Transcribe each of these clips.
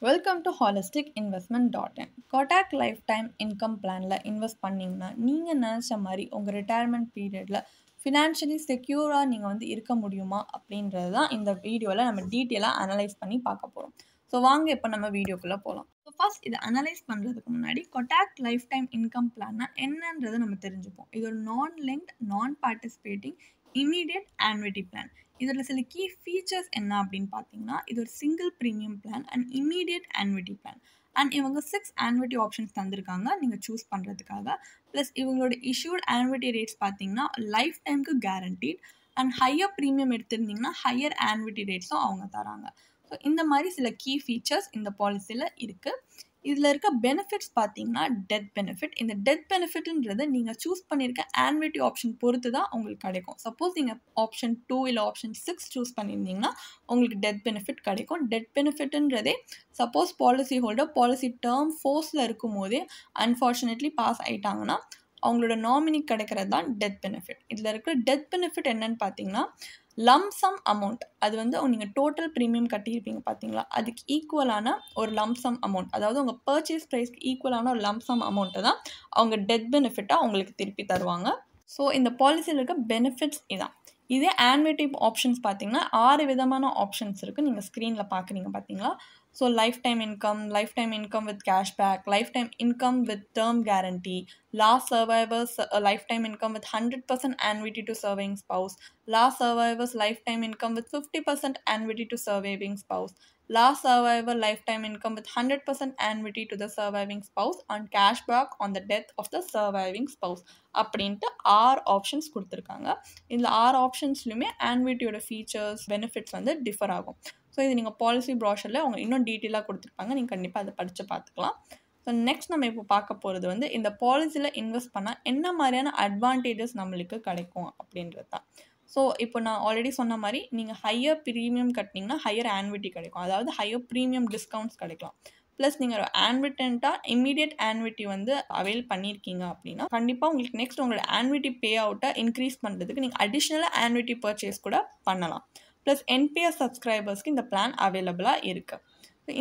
Welcome to holistic investment dot in. Kotak life time income பிளானில் invest பண்ணிங்கன்னா நீங்கள் நினச்ச மாதிரி உங்கள் ரிட்டையர்மெண்ட் பீரியடில் ஃபினான்ஷியலி செக்யூராக நீங்கள் இருக்க முடியுமா அப்படின்றது தான் இந்த வீடியோவில் நம்ம டீட்டெயிலாக அனலைஸ் பண்ணி பார்க்க போகிறோம். ஸோ வாங்க இப்போ நம்ம வீடியோக்குள்ளே போகலாம். ஸோ ஃபர்ஸ்ட் இதை அனலைஸ் பண்ணுறதுக்கு முன்னாடி கோட்டாக் லைஃப் டைம் இன்கம் பிளான்னா என்னன்றதை நம்ம தெரிஞ்சுப்போம். இது ஒரு நான்-லிங்க்ட் நான் பார்ட்டிசிபேட்டிங் இமீடியட் ஆன்விட்டி பிளான். இதில் சில கீ ஃபீச்சர்ஸ் என்ன அப்படின்னு பார்த்தீங்கன்னா, இது ஒரு single premium plan and immediate annuity plan. And இவங்க 6 ஆன்விட்டி ஆப்ஷன்ஸ் தந்திருக்காங்க நீங்கள் சூஸ் பண்ணுறதுக்காக. ப்ளஸ் இவங்களோட இஷ்யூட் ஆன்விட்டி ரேட்ஸ் பார்த்தீங்கன்னா லைஃப் டைமுக்கு கேரண்டீட் அண்ட் ஹையர் ப்ரீமியம் எடுத்திருந்தீங்கன்னா ஹையர் ஆன்விட்டி ரேட்ஸும் அவங்க தராங்க. ஸோ இந்த மாதிரி சில கீ ஃபீச்சர்ஸ் இந்த பாலிசியில் இருக்குது. இதில் இருக்க பெனிஃபிட்ஸ் பார்த்தீங்கன்னா டெத் பெனிஃபிட். இந்த டெத் பெனிஃபிட்ன்றது நீங்கள் சூஸ் பண்ணியிருக்க ஆன்விட்டி ஆப்ஷன் பொறுத்து தான் உங்களுக்கு கிடைக்கும். சப்போஸ் நீங்கள் ஆப்ஷன் 2 இல்லை ஆப்ஷன் 6 சூஸ் பண்ணியிருந்தீங்கன்னா உங்களுக்கு டெத் பெனிஃபிட் கிடைக்கும். டெத் பெனிஃபிட்ன்றதே suppose policy holder policy term ஃபோர்ஸில் இருக்கும் போதே அன்ஃபார்ச்சுனேட்லி பாஸ் ஆகிட்டாங்கன்னா அவங்களோட நாமினி கிடைக்கிறது தான் டெத் பெனிஃபிட். இதில் இருக்கிற டெத் பெனிஃபிட் என்னன்னு பார்த்தீங்கன்னா லம்சம் அமௌண்ட். அது நீங்கள் டோட்டல் ப்ரீமியம் கட்டியிருப்பீங்க பார்த்தீங்களா, அதுக்கு ஈக்குவலான ஒரு லம்சம் அமௌண்ட், அதாவது உங்கள் பர்ச்சேஸ் ப்ரைஸ்க்கு ஈக்குவலான ஒரு லம்சம் அமௌண்ட்டை தான் அவங்க டெத் பெனிஃபிட்டாக உங்களுக்கு திருப்பி தருவாங்க. ஸோ இந்த பாலிசியில் இருக்க பெனிஃபிட்ஸ் இதான். இதே ஆன்விட்டி ஆப்ஷன்ஸ் பார்த்தீங்கன்னா 6 விதமான ஆப்ஷன்ஸ் இருக்குது. நீங்கள் ஸ்க்ரீனில் பார்க்குறீங்க பார்த்தீங்களா. So life time income with cashback, life time income with term guarantee, last survivors life time income with 100% annuity to surviving spouse, last survivors lifetime income with 50% annuity to surviving spouse, last survivor lifetime income with 100% annuity to the surviving spouse and cashback on the death of the surviving spouse அப்படின்ட்டு 6 options கொடுத்துருக்காங்க. இதில் 6 ஆப்ஷன்ஸ்லையுமே ஆன்விட்டியோட features benefits differ ஆகும். So இது நீங்கள் policy ப்ராஷரில் அவங்க இன்னும் டீட்டெயிலாக கொடுத்துருப்பாங்க. நீங்கள் கண்டிப்பாக அதை படித்து பார்த்துக்கலாம். ஸோ நெக்ஸ்ட் நம்ம இப்போ பார்க்க போகிறது இந்த பாலிசியில் இன்வெஸ்ட் பண்ணால் என்ன மாதிரியான அட்வான்டேஜஸ் நம்மளுக்கு கிடைக்கும் அப்படின்றது தான். ஸோ இப்போ நான் ஆல்ரெடி சொன்ன மாதிரி நீங்கள் ஹையர் ப்ரீமியம் கட்டினீங்கன்னா ஹையர் ஆன்விட்டி கிடைக்கும், அதாவது ஹையர் ப்ரீமியம் டிஸ்கவுண்ட்ஸ் கிடைக்கலாம். ப்ளஸ் நீங்கள் ஒரு ஆன்விட்டண்ட்டாக இமீடியட் ஆன்விட்டி அவைல் பண்ணியிருக்கீங்க அப்படின்னா கண்டிப்பாக உங்களுக்கு நெக்ஸ்ட் உங்களோட ஆன்விட்டி பே அவுட்டை இன்க்ரீஸ் பண்ணுறதுக்கு நீங்கள் அடிஷ்னலாக ஆன்விட்டி பர்ச்சேஸ் கூட பண்ணலாம். ப்ளஸ் என்பிஎஸ் சப்ஸ்கிரைபர்ஸ்க்கு இந்த பிளான் அவைலபிளாக இருக்குது.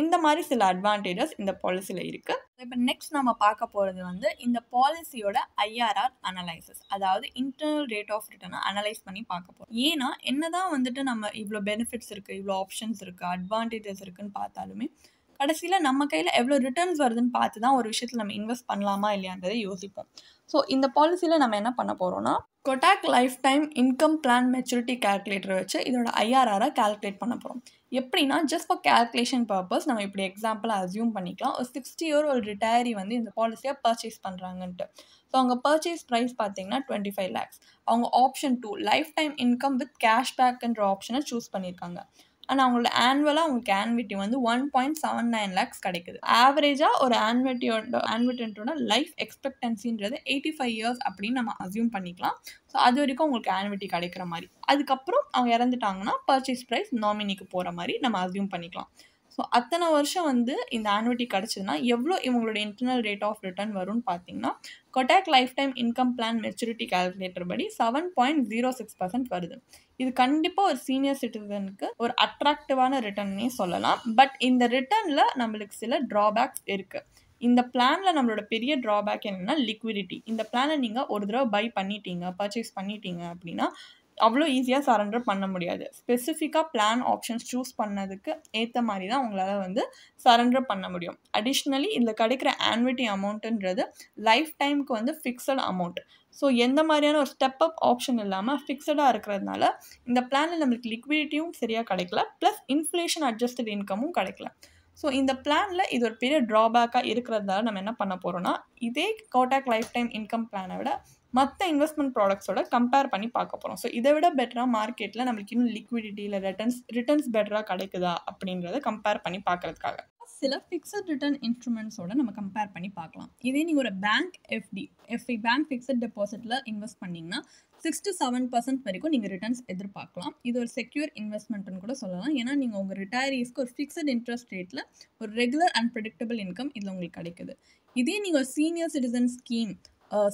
இந்த மாதிரி சில அட்வான்டேஜஸ் இந்த பாலிசியில் இருக்குது. இப்போ நெக்ஸ்ட் நம்ம பார்க்க போகிறது இந்த பாலிசியோட ஐஆர்ஆர் அனலைசிஸ், அதாவது இன்டர்னல் ரேட் ஆஃப் ரிட்டர்னை அனலைஸ் பண்ணி பார்க்க போகிறோம். ஏன்னா என்னதான் நம்ம இவ்வளோ பெனிஃபிட்ஸ் இருக்குது, இவ்வளோ ஆப்ஷன்ஸ் இருக்குது, அட்வான்டேஜஸ் இருக்குன்னு பார்த்தாலுமே கடைசியில் நம்ம கையில் எவ்வளோ ரிட்டர்ன்ஸ் வருதுன்னு பார்த்து தான் ஒரு விஷயத்தில் நம்ம இன்வெஸ்ட் பண்ணலாமா இல்லையான்றதை யோசிப்போம். ஸோ இந்த பாலிசியில் நம்ம என்ன பண்ண போகிறோம்னா Kotak life time income plan maturity கால்குலேட்டரை வச்சு இதோட ஐஆர்ஆரை கால்குலேட் பண்ண போகிறோம். எப்படின்னா ஜஸ்ட் ஃபார் கால்குலேஷன் பர்பஸ் நம்ம இப்படி எக்ஸாம்பிளாக அசியூம் பண்ணிக்கலாம். ஒரு 60 இயர் ஒரு ரிட்டையரி இந்த பாலிசியாக பர்ச்சேஸ் பண்ணுறாங்கன்ட்டு. ஸோ அவங்க பர்ச்சேஸ் ப்ரைஸ் பார்த்தீங்கன்னா 25 lakhs. அவங்க option 2 life time income with கேஷ்பேக்ன்ற ஆப்ஷனை சூஸ் பண்ணியிருக்காங்க. ஆனால் அவங்களோட ஆனுவலாக அவங்களுக்கு ஆன்விட்டி 1.79 lakhs கிடைக்குது. ஆவரேஜாக ஒரு ஆன்விட்டன்ட்டோட லைஃப் எக்ஸ்பெக்டன்சின்றது 85 years அப்படின்னு நம்ம அசியூம் பண்ணிக்கலாம். ஸோ அது வரைக்கும் உங்களுக்கு ஆன்விட்டி கிடைக்கிற மாதிரி. அதுக்கப்புறம் அவங்க இறந்துட்டாங்கன்னா பர்ச்சேஸ் ப்ரைஸ் நாமினிக்கு போகிற மாதிரி நம்ம அசியூம் பண்ணிக்கலாம். ஸோ அத்தனை வருஷம் இந்த ஆன்விட்டி கிடச்சிதுன்னா எவ்வளோ இவங்களோட இன்டர்னல் ரேட் ஆஃப் ரிட்டர்ன் வரும்னு பார்த்தீங்கன்னா Kotak life time income plan maturity calculator படி 7.06% வருது. இது கண்டிப்பாக ஒரு சீனியர் சிட்டிசனுக்கு ஒரு அட்ராக்டிவான ரிட்டர்ன்னே சொல்லலாம். பட் இந்த ரிட்டர்னில் நம்மளுக்கு சில ட்ராபேக்ஸ் இருக்குது. இந்த பிளானில் நம்மளோட பெரிய ட்ராபேக் என்னென்னா லிக்விடிட்டி. இந்த பிளானை நீங்கள் ஒரு தடவை பர்ச்சேஸ் பண்ணிட்டீங்க அப்படின்னா அவ்வளோ ஈஸியாக சரண்டர் பண்ண முடியாது. ஸ்பெசிஃபிக்காக பிளான் ஆப்ஷன்ஸ் சூஸ் பண்ணதுக்கு ஏற்ற மாதிரி தான் உங்களால் சரண்டர் பண்ண முடியும். அடிஷ்னலி இதில் கிடைக்கிற ஆன்விட்டி அமௌண்ட்டுன்றது லைஃப் டைமுக்கு ஃபிக்ஸட் அமௌண்ட். ஸோ எந்த மாதிரியான ஒரு ஸ்டெப் அப் ஆப்ஷன் இல்லாமல் ஃபிக்ஸடாக இருக்கிறதுனால இந்த பிளானில் நம்மளுக்கு லிக்விடிட்டியும் சரியாக கிடைக்கல, ப்ளஸ் இன்ஃப்ளேஷன் அட்ஜஸ்டட் இன்கமும் கிடைக்கல. ஸோ இந்த பிளானில் இது ஒரு பெரிய ட்ராபேக்காக இருக்கிறதால நம்ம என்ன பண்ண போகிறோம்னா இதே கோட்டாக் லைஃப் டைம் இன்கம் பிளானை விட மற்ற இன்வெஸ்ட்மெண்ட் ப்ராடக்ட்ஸோட கம்பேர் பண்ணி பார்க்க போகிறோம். ஸோ இதை விட பெட்டராக மார்க்கெட்டில் நம்மளுக்கு இன்னும் லிக்விடிட்டி இல்லை ரிட்டர்ன்ஸ் பெட்டராக கிடைக்குதா அப்படின்றத கம்பேர் பண்ணி பார்க்கறதுக்காக சில ஃபிக்ஸட் ரிட்டர்ன் இன்ஸ்ட்ருமெண்ட்ஸோட நம்ம கம்பேர் பண்ணி பார்க்கலாம். இதே நீங்கள் ஒரு பேங்க் எஃப்டி பேங்க் ஃபிக்ஸட் டெபாசிட்டில் இன்வெஸ்ட் பண்ணிங்கன்னா 6 to 7% வரைக்கும் நீங்கள் ரிட்டர்ன்ஸ் எதிர்பார்க்கலாம். இது ஒரு செக்யூர் இன்வெஸ்ட்மெண்ட்னு கூட சொல்லலாம். ஏன்னா நீங்கள் உங்கள் ரிட்டையரிஸ்க்கு ஒரு ஃபிக்ஸட் இன்ட்ரெஸ்ட் ரேட்டில் ஒரு ரெகுலர் அண்ட் ப்ரெடிக்டபிள் இன்கம் இதில் உங்களுக்கு கிடைக்குது. இதே நீங்கள் ஒரு senior citizen scheme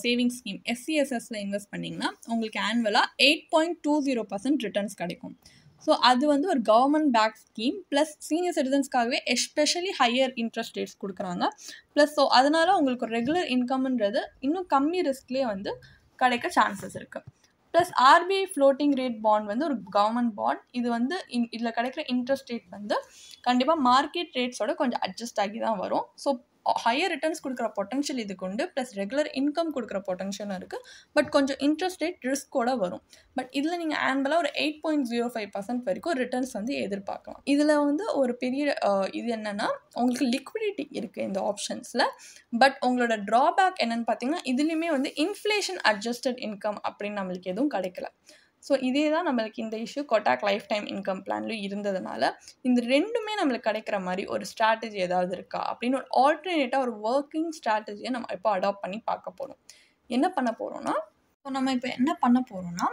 saving scheme SCSSல இன்வெஸ்ட் பண்ணிங்கன்னா உங்களுக்கு ஆனுவலாக 8.20% ரிட்டர்ன்ஸ் கிடைக்கும். ஸோ அது வந்து ஒரு government back scheme plus senior சிட்டிசன்ஸ்க்காகவே எஸ்பெஷலி ஹையர் இன்ட்ரெஸ்ட் ரேட்ஸ் கொடுக்குறாங்க. ப்ளஸ் ஸோ அதனால் உங்களுக்கு ஒரு ரெகுலர் இன்கம்ன்றது இன்னும் கம்மி ரிஸ்க்லேயே வந்து கிடைக்க சான்சஸ் இருக்குது. Plus RBI floating rate bond வந்து ஒரு கவர்மெண்ட் பாண்ட். இது வந்து இதில் கிடைக்கிற இன்ட்ரெஸ்ட் ரேட் வந்து கண்டிப்பாக மார்க்கெட் ரேட்ஸோட கொஞ்சம் அட்ஜஸ்ட் ஆகி தான் வரும். ஸோ ஹையர் ரிட்டர்ன்ஸ் கொடுக்குற பொட்டன்ஷியல் இதுக்கு உண்டு, ப்ளஸ் ரெகுலர் இன்கம் கொடுக்குற பொட்டன்ஷியலும் இருக்குது. பட் கொஞ்சம் இன்ட்ரெஸ்ட் ரேட் ரிஸ்க்கோட வரும். பட் இதில் நீங்கள் ஆனுவலாக ஒரு 8.05% வரைக்கும் ரிட்டர்ன்ஸ் வந்து எதிர்பார்க்கலாம். இதில் வந்து ஒரு பெரிய இது என்னென்னா உங்களுக்கு லிக்விடிட்டி இருக்குது இந்த ஆப்ஷன்ஸில். பட் உங்களோட ட்ராபேக் என்னென்னு பார்த்தீங்கன்னா இதுலேயுமே வந்து இன்ஃப்ளேஷன் அட்ஜஸ்டட் இன்கம் அப்படின்னு நம்மளுக்கு எதுவும் கிடைக்கல. ஸோ இதே தான் நம்மளுக்கு இந்த issue Kotak life time income பிளான்லையும் இருந்ததுனால இந்த ரெண்டுமே நம்மளுக்கு கிடைக்கிற மாதிரி ஒரு ஸ்ட்ராட்டஜி ஏதாவது இருக்கா அப்படின்னு ஒரு ஆல்டர்னேட்டாக ஒரு ஒர்க்கிங் ஸ்ட்ராட்டஜியை நம்ம இப்போ அடாப்ட் பண்ணி பார்க்க போகிறோம். என்ன பண்ண போகிறோன்னா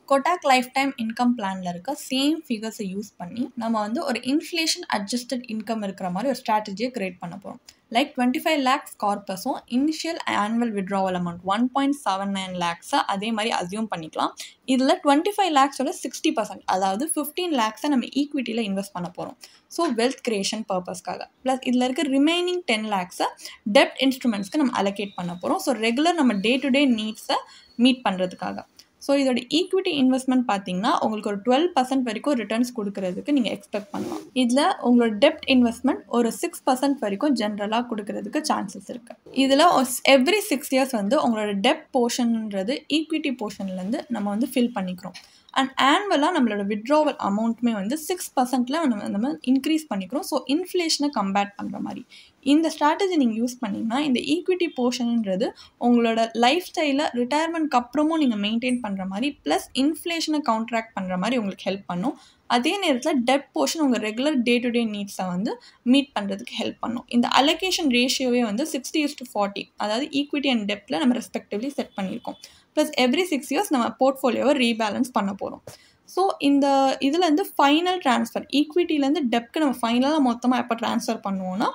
கொட்டாக் லைஃப் டைம் இன்கம் பிளானில் இருக்க சேம் ஃபிகர்ஸை யூஸ் பண்ணி நம்ம வந்து ஒரு இன்ஃப்ளேஷன் அட்ஜஸ்டட் இன்கம் இருக்கிற மாதிரி ஒரு ஸ்ட்ராட்டஜியை கிரியேட் பண்ண போகிறோம். லைக் 25 lakhs கார்பஸும் initial annual withdrawal amount 1.79 lakhs அதே மாதிரி அசியூம் பண்ணிக்கலாம். இதில் 25 lakhஸோட 60%, அதாவது 15 lakhs நம்ம ஈக்விட்டியில் இன்வெஸ்ட் பண்ண போகிறோம். ஸோ வெல்த் கிரியேஷன் பர்பஸ்க்காக. ப்ளஸ் இதில் இருக்க ரிமைனிங் 10 lakhs டெப்ட் இன்ஸ்ட்ருமெண்ட்ஸ்க்கு நம்ம அலோகேட் பண்ண போகிறோம். ஸோ ரெகுலர் நம்ம டே டு டே நீட்ஸை மீட் பண்ணுறதுக்காக. ஸோ இதோட ஈக்விட்டி இன்வெஸ்ட்மெண்ட் பார்த்தீங்கன்னா உங்களுக்கு ஒரு 12% வரைக்கும் ரிட்டர்ன்ஸ் கொடுக்கறதுக்கு நீங்கள் எக்ஸ்பெக்ட் பண்ணலாம். இதில் உங்களோட டெப்ட் இன்வெஸ்ட்மெண்ட் ஒரு 6% வரைக்கும் ஜென்ரலாக கொடுக்கறதுக்கு சான்சஸ் இருக்குது. இதில் எவ்ரி 6 years வந்து உங்களோட டெப்ட் போர்ஷன்ன்றது ஈக்விட்டி போர்ஷன்லேருந்து நம்ம வந்து ஃபில் பண்ணிக்கிறோம். அண்ட் ஆனுவலாக நம்மளோட விட்ராவல் அமௌண்ட்டுமே வந்து 6%ல் நம்ம இன்க்ரீஸ் பண்ணிக்கிறோம். ஸோ இன்ஃப்ளேஷனை கம்பேர் பண்ணுற மாதிரி இந்த ஸ்ட்ராட்டஜி நீங்கள் யூஸ் பண்ணிங்கன்னா இந்த ஈக்விட்டி போர்ஷன்ன்றது உங்களோட லைஃப் ஸ்டைலை ரிட்டையர்மெண்ட்க்கு அப்புறமும் நீங்கள் மெயின்டைன் பண்ணுற மாதிரி ப்ளஸ் இன்ஃப்ளேஷனை கவுண்ட்ராக்ட் பண்ணுற மாதிரி உங்களுக்கு ஹெல்ப் பண்ணும். அதே நேரத்தில் டெப்ட் போர்ஷன் உங்கள் ரெகுலர் டே டு டே நீட்ஸை வந்து மீட் பண்ணுறதுக்கு ஹெல்ப் பண்ணும். இந்த அலோகேஷன் ரேஷியோவே வந்து 60:40, அதாவது ஈக்விட்டி அண்ட் டெப்ட்டில் நம்ம ரெஸ்பெக்டிவ்லி செட் பண்ணியிருக்கோம். ப்ளஸ் எவ்ரி 6 years நம்ம போர்ட்ஃபோலியோவை ரீபேலன்ஸ் பண்ண போகிறோம். ஸோ இந்த இதில் வந்து ஃபைனல் ட்ரான்ஸ்ஃபர் ஈக்விட்டிலேருந்து டெப்ட்க்கு நம்ம ஃபைனலாக மொத்தமாக எப்போ ட்ரான்ஸ்ஃபர் பண்ணுவோன்னா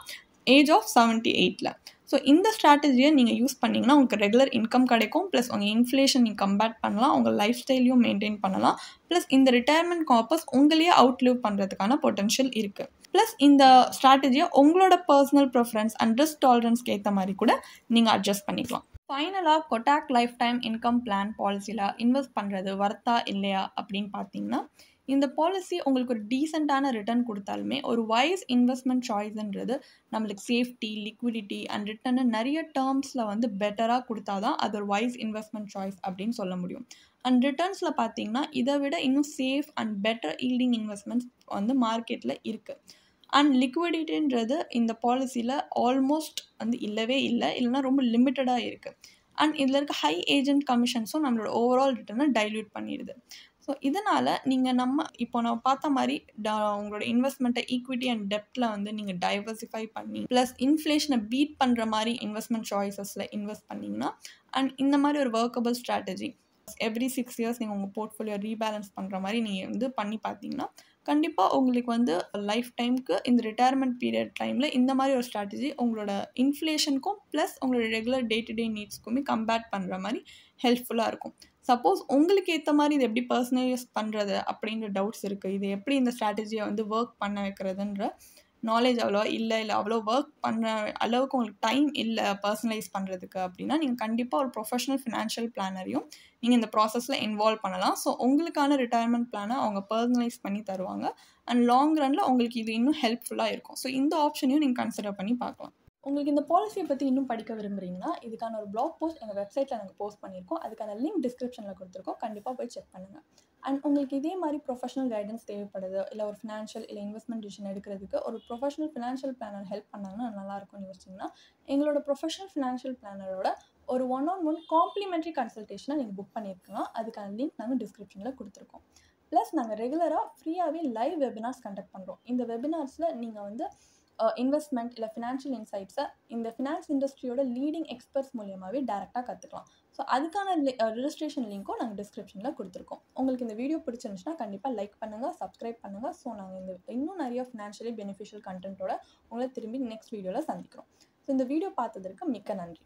ஏஜ் ஆஃப் 78ல். ஸோ இந்த ஸ்ட்ராட்டஜியை நீங்கள் யூஸ் பண்ணிங்கன்னா உங்களுக்கு ரெகுலர் இன்கம் கிடைக்கும். ப்ளஸ் உங்கள் இன்ஃப்ளேஷன் நீங்கள் கம்பேர் பண்ணலாம், உங்கள் லைஃப் ஸ்டைலையும் மெயின்டைன் பண்ணலாம். ப்ளஸ் இந்த ரிட்டையர்மெண்ட் கார்பஸ் உங்களையே அவுட்லிவ் பண்ணுறதுக்கான பொட்டன்ஷியல் இருக்குது. ப்ளஸ் இந்த ஸ்ட்ராட்டஜியை உங்களோட பர்சனல் ப்ரிஃபரன்ஸ் அண்ட் ரிஸ்க் டாலரன்ஸ்க்கு ஏற்ற மாதிரி கூட நீங்கள் அட்ஜஸ்ட் பண்ணிக்கலாம். ஃபைனலாக Kotak life time income plan பாலிசியில் இன்வெஸ்ட் பண்ணுறது வர்த்தா இல்லையா அப்படின்னு பார்த்தீங்கன்னா இந்த பாலிசி உங்களுக்கு ஒரு டீசெண்டான ரிட்டர்ன் கொடுத்தாலுமே ஒரு வைஸ் இன்வெஸ்ட்மெண்ட் சாய்ஸ்ன்றது நம்மளுக்கு சேஃப்டி, லிக்விடிட்டி அண்ட் ரிட்டர்னு நிறைய டேர்ம்ஸில் வந்து பெட்டராக கொடுத்தா தான் அது ஒரு வைஸ் இன்வெஸ்ட்மெண்ட் சாய்ஸ் அப்படின்னு சொல்ல முடியும். அண்ட் ரிட்டர்ன்ஸில் பார்த்தீங்கன்னா இதை விட இன்னும் safe and better yielding investments வந்து மார்க்கெட்டில் இருக்குது. அண்ட் லிக்விடிட்டின்றது இந்த பாலிசியில் ஆல்மோஸ்ட் வந்து இல்லைன்னா ரொம்ப லிமிட்டடாக இருக்குது. அண்ட் இதில் இருக்க ஹை ஏஜென்ட் கமிஷன்ஸும் நம்மளோட ஓவரால் ரிட்டர்னை டைல்யூட் பண்ணிடுது. ஸோ இதனால் நீங்கள் இப்போ நம்ம பார்த்த மாதிரி உங்களோட இன்வெஸ்ட்மெண்ட்டை ஈக்விட்டி அண்ட் டெப்ட்டில் வந்து நீங்கள் டைவர்சிஃபை பண்ணி ப்ளஸ் இன்ஃப்ளேஷனை பீட் பண்ணுற மாதிரி இன்வெஸ்ட்மெண்ட் சாய்ஸஸில் இன்வெஸ்ட் பண்ணிங்கன்னா அண்ட் இந்த மாதிரி ஒரு ஒர்க்கபிள் ஸ்ட்ராட்டஜி எவ்ரி 6 years நீங்கள் உங்கள் போர்ட்ஃபோலியோ ரீபேலன்ஸ் பண்ணுற மாதிரி நீங்கள் வந்து பண்ணி பார்த்தீங்கன்னா கண்டிப்பாக உங்களுக்கு வந்து லைஃப் டைமுக்கு இந்த ரிட்டையர்மெண்ட் பீரியட் டைமில் இந்த மாதிரி ஒரு ஸ்ட்ராட்டஜி உங்களோட இன்ஃப்ளேஷனுக்கும் ப்ளஸ் உங்களோட ரெகுலர் டே டு டே நீட்ஸ்க்குமே கம்பேர் பண்ணுற மாதிரி ஹெல்ப்ஃபுல்லாக இருக்கும். சப்போஸ் உங்களுக்கு ஏற்ற மாதிரி இது எப்படி பர்சனலைஸ் பண்ணுறது அப்படின்ற டவுட்ஸ் இருக்குது, இது எப்படி இந்த ஸ்ட்ராட்டஜியை வந்து ஒர்க் பண்ண வைக்கிறதுன்ற நாலேஜ் அவ்வளோவா இல்லை அவ்வளோ ஒர்க் பண்ணுற அளவுக்கு உங்களுக்கு டைம் இல்லை பர்சனலைஸ் பண்ணுறதுக்கு அப்படின்னா நீங்கள் கண்டிப்பாக ஒரு ப்ரொஃபஷனல் ஃபினான்ஷியல் பிளானரையும் நீங்கள் இந்த ப்ராசஸில் இன்வால்வ் பண்ணலாம். ஸோ உங்களுக்கான ரிட்டையர்மெண்ட் பிளானை அவங்க பர்சனலைஸ் பண்ணி தருவாங்க அண்ட் லாங் ரனில் உங்களுக்கு இது இன்னும் ஹெல்ப்ஃபுல்லாக இருக்கும். ஸோ இந்த ஆப்ஷனையும் நீங்கள் கன்சிடர் பண்ணி பார்க்கலாம். உங்களுக்கு இந்த பாலிசியை பற்றி இன்னும் படிக்க விரும்புகிறீங்கன்னா இதுக்கான ஒரு பிளாக் போஸ்ட் எங்கள் வெப்சைட்டில் நாங்கள் போஸ்ட் பண்ணியிருக்கோம். அதுக்கான லிங்க் டிஸ்கிரிப்ஷனில் கொடுத்துருக்கோம், கண்டிப்பாக போய் செக் பண்ணுங்கள். அண்ட் உங்களுக்கு இதே மாதிரி ப்ரொஃபஷனல் கைடன்ஸ் தேவைப்படுது, இல்லை ஒரு ஃபினான்ஷியல் இல்லை இன்வெஸ்ட்மெண்ட் டிசிஷன் எடுக்கிறதுக்கு ஒரு ப்ரொஃபஷனல் ஃபினான்ஷியல் பிளானர் ஹெல்ப் பண்ணாங்கன்னா நல்லாயிருக்கும்னு யோசிச்சிங்கன்னா எங்களோட ப்ரொஃபஷனல் ஃபினான்ஷியல் பிளானரோட ஒரு 1-on-1 காம்ப்ளிமெண்ட்ரி கன்சல்டேஷனை நீங்கள் புக் பண்ணியிருக்கலாம். அதுக்கான லிங்க் நாங்கள் டிஸ்கிரிப்ஷனில் கொடுத்துருக்கோம். ப்ளஸ் நாங்கள் ரெகுலராக ஃப்ரீயாகவே லைவ் வெபினார்ஸ் கண்டக்ட் பண்ணுறோம். இந்த வெபினார்ஸில் நீங்கள் வந்து இன்வெஸ்ட்மெண்ட் இல்லை ஃபினான்ஷியல் இன்சைட்ஸை இந்த ஃபினான்ஸ் இண்டஸ்ட்ரியோட லீடிங் எக்ஸ்பர்ட்ஸ் மூலியமாகவே டேரெக்டாக கற்றுக்கலாம். ஸோ அதுக்கான ரிஜிஸ்ட்ரேஷன் லிங்க்கும் நாங்கள் டிஸ்கிரிப்ஷனில் கொடுத்துருக்கோம். உங்களுக்கு இந்த வீடியோ பிடிச்சிருந்துச்சுன்னா கண்டிப்பாக லைக் பண்ணுங்கள், சப்ஸ்கிரைப் பண்ணுங்கள். ஸோ நாங்கள் இன்னும் நிறைய ஃபினான்ஷியலி பெனிஃபிஷியல் கண்டென்ட்டோட உங்களை திரும்பி நெக்ஸ்ட் வீடியோவில் சந்திக்கிறோம். ஸோ இந்த வீடியோ பார்த்ததற்கு மிக்க நன்றி.